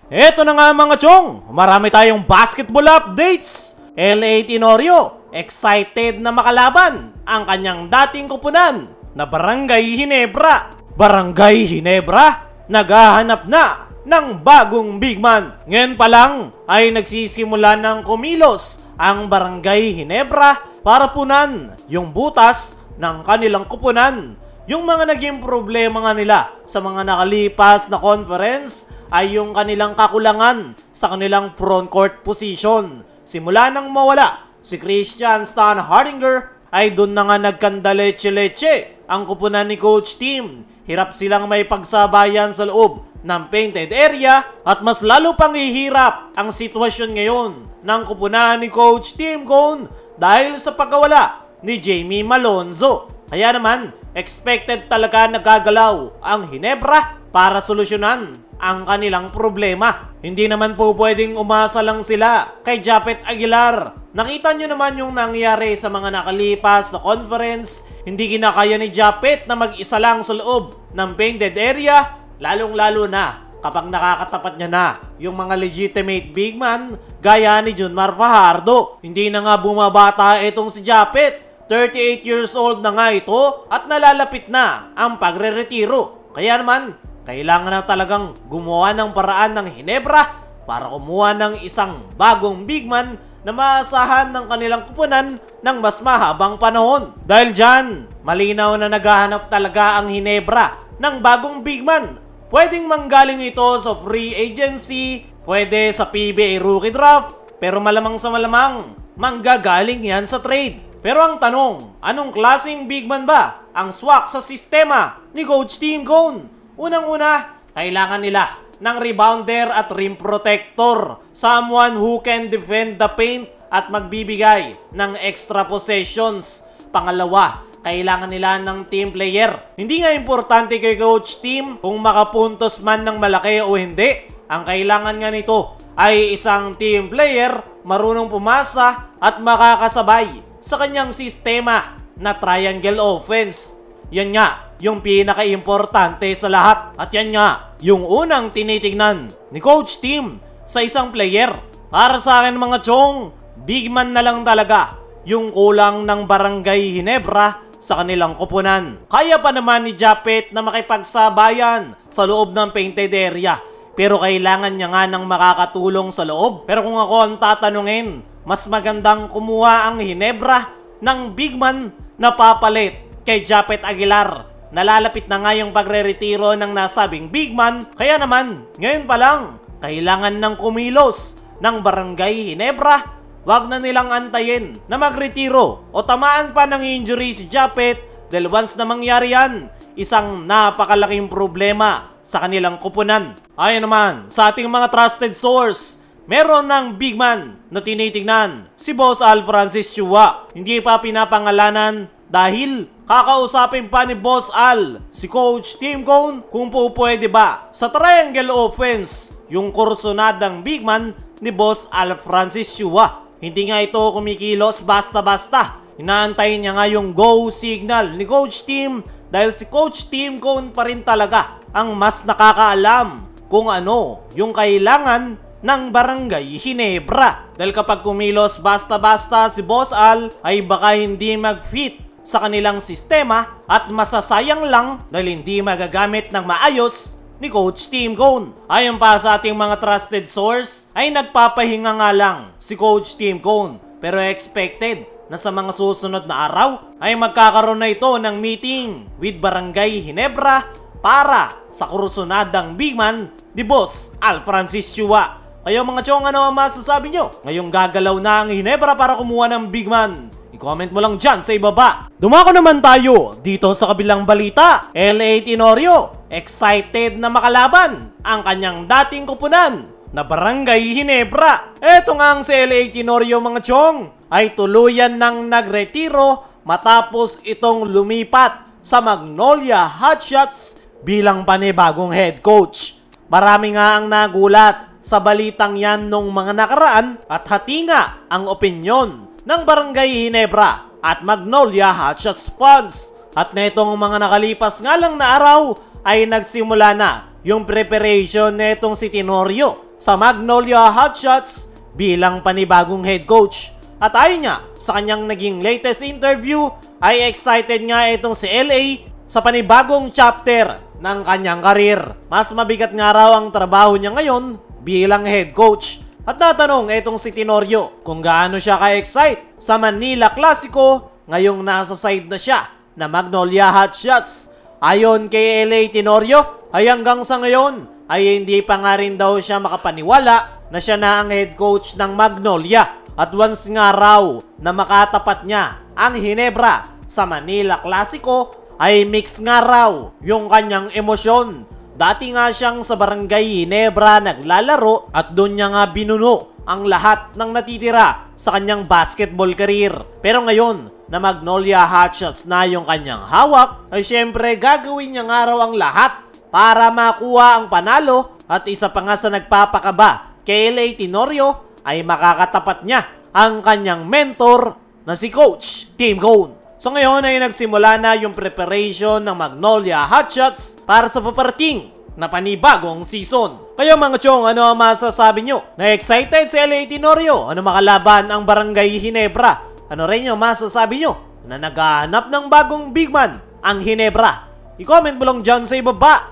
Eto na nga mga chong, marami tayong basketball updates. LA Tenorio, excited na makalaban ang kanyang dating kupunan na Barangay Ginebra. Barangay Ginebra, naghahanap na ng bagong big man. Ngayon pa lang ay nagsisimula ng kumilos ang Barangay Ginebra para punan yung butas ng kanilang kupunan. Yung mga naging problema nga nila sa mga nakalipas na conference ay yung kanilang kakulangan sa kanilang front court position. Simula nang mawala si Christian Stan Hardinger ay doon na nga nagkandaleche-leche ang kupunan ni Coach Tim. Hirap silang may pagsabayan sa loob ng painted area at mas lalo pang hihirap ang sitwasyon ngayon ng kupunan ni Coach Tim Cone dahil sa pagkawala ni Jamie Malonzo. Kaya naman, expected talaga na gagalaw ang Ginebra para solusyonan ang kanilang problema. Hindi naman po pwedeng umasa lang sila kay Japet Aguilar. Nakita nyo naman yung nangyari sa mga nakalipas na conference. Hindi kinakaya ni Japet na mag-isa lang sa loob ng painted area, lalong-lalo na kapag nakakatapat niya na yung mga legitimate big man gaya ni Junmar Fajardo. Hindi na nga bumabata itong si Japet. 38 years old na nga ito at nalalapit na ang pagre-retiro. Kaya naman, kailangan na talagang gumawa ng paraan ng Ginebra para kumuha ng isang bagong big man na maasahan ng kanilang kupunan ng mas mahabang panahon. Dahil dyan, malinaw na naghahanap talaga ang Ginebra ng bagong big man. Pwedeng manggaling ito sa free agency, pwede sa PBA rookie draft, pero malamang sa malamang, manggagaling yan sa trade. Pero ang tanong, anong klaseng big man ba ang swak sa sistema ni Coach Tim Cone? Unang-una, kailangan nila ng rebounder at rim protector. Someone who can defend the paint at magbibigay ng extra possessions. Pangalawa, kailangan nila ng team player. Hindi nga importante kay Coach Tim kung makapuntos man ng malaki o hindi. Ang kailangan nga nito ay isang team player, marunong pumasa at makakasabay sa kanyang sistema na triangle offense. Yan nga yung pinaka-importante sa lahat. At yan nga yung unang tinitingnan ni Coach Tim sa isang player. Para sa akin mga chong, big man na lang talaga yung kulang ng Barangay Ginebra sa kanilang kupunan. Kaya pa naman ni Japet na makipagsabayan sa loob ng painted area, pero kailangan niya nga ng makakatulong sa loob. Pero kung ako ang tatanungin, mas magandang kumuha ang Ginebra ng big man na papalit kay Japet Aguilar. Nalalapit na nga yung pagre-retiro ng nasabing big man. Kaya naman, ngayon pa lang, kailangan ng kumilos ng Barangay Ginebra. Wag na nilang antayin na magretiro o tamaan pa ng injury si Japet dahil once na mangyari yan, isang napakalaking problema sa kanilang kupunan. Ayon naman sa ating mga trusted source, meron ng big man na tinitingnan si Boss Al Francis Chua. Hindi pa pinapangalanan dahil kakausapin pa ni Boss Al si Coach Tim Cone kung pwede ba sa triangle offense yung kursunadang big man ni Boss Al Francis Chua. Hindi nga ito kumikilos basta-basta. Inaantay niya nga yung go signal ni Coach Tim dahil si Coach Tim Cone pa rin talaga ang mas nakakaalam kung ano yung kailangan ng Barangay Ginebra. Dahil kapag kumilos basta-basta si Boss Al ay baka hindi mag-fit sa kanilang sistema at masasayang lang dahil hindi magagamit ng maayos ni Coach Tim Cone. Ayon pa sa ating mga trusted source ay nagpapahinga nga lang si Coach Tim Cone, pero expected na sa mga susunod na araw ay magkakaroon na ito ng meeting with Barangay Ginebra para sa kursunadang big man ni Boss Al Francis Chua. Kayo mga chong, ano ang masasabi nyo? Ngayong gagalaw na ang Ginebra para kumuha ng big man. I-comment mo lang dyan sa ibaba. Dumako naman tayo dito sa kabilang balita. LA Tenorio, excited na makalaban ang kanyang dating kupunan na Barangay Ginebra. Eto nga ang si LA Tenorio mga chong ay tuluyan ng nagretiro matapos itong lumipat sa Magnolia Hotshots bilang panibagong head coach. Marami nga ang nagulat sa balitang yan nung mga nakaraan at hati nga ang opinyon ng Barangay Ginebra at Magnolia Hotshots fans. At netong mga nakalipas nga lang na araw ay nagsimula na yung preparation netong si Tenorio sa Magnolia Hotshots bilang panibagong head coach. At ayon nga sa kanyang naging latest interview ay excited nga itong si LA sa panibagong chapter ng kanyang karir. Mas mabigat nga raw ang trabaho niya ngayon bilang head coach. At natanong itong si Tenorio kung gaano siya ka-excite sa Manila Clasico ngayong nasa side na siya na Magnolia Hotshots. Ayon kay LA Tenorio ay hanggang sa ngayon ay hindi pa nga rin daw siya makapaniwala na siya na ang head coach ng Magnolia. At once nga raw na makatapat niya ang Ginebra sa Manila Clasico ay mix nga raw yung kanyang emosyon. Dati nga siyang sa Barangay Ginebra naglalaro at doon niya nga binuno ang lahat ng natitira sa kanyang basketball career. Pero ngayon na Magnolia Hotshots na yung kanyang hawak ay syempre gagawin niya nga raw ang lahat para makuha ang panalo. At isa pa nga sa nagpapakaba kay LA Tenorio ay makakatapat niya ang kanyang mentor na si Coach Tim Cone. So ngayon ay nagsimula na yung preparation ng Magnolia Hotshots para sa paparating na panibagong season. Kaya mga chong, ano ang masasabi nyo? Na-excited si LA Tenorio? Ano makalaban ang Barangay Ginebra? Ano rin yung masasabi nyo na naghahanap ng bagong big man ang Ginebra? I-comment mo lang dyan sa ibaba.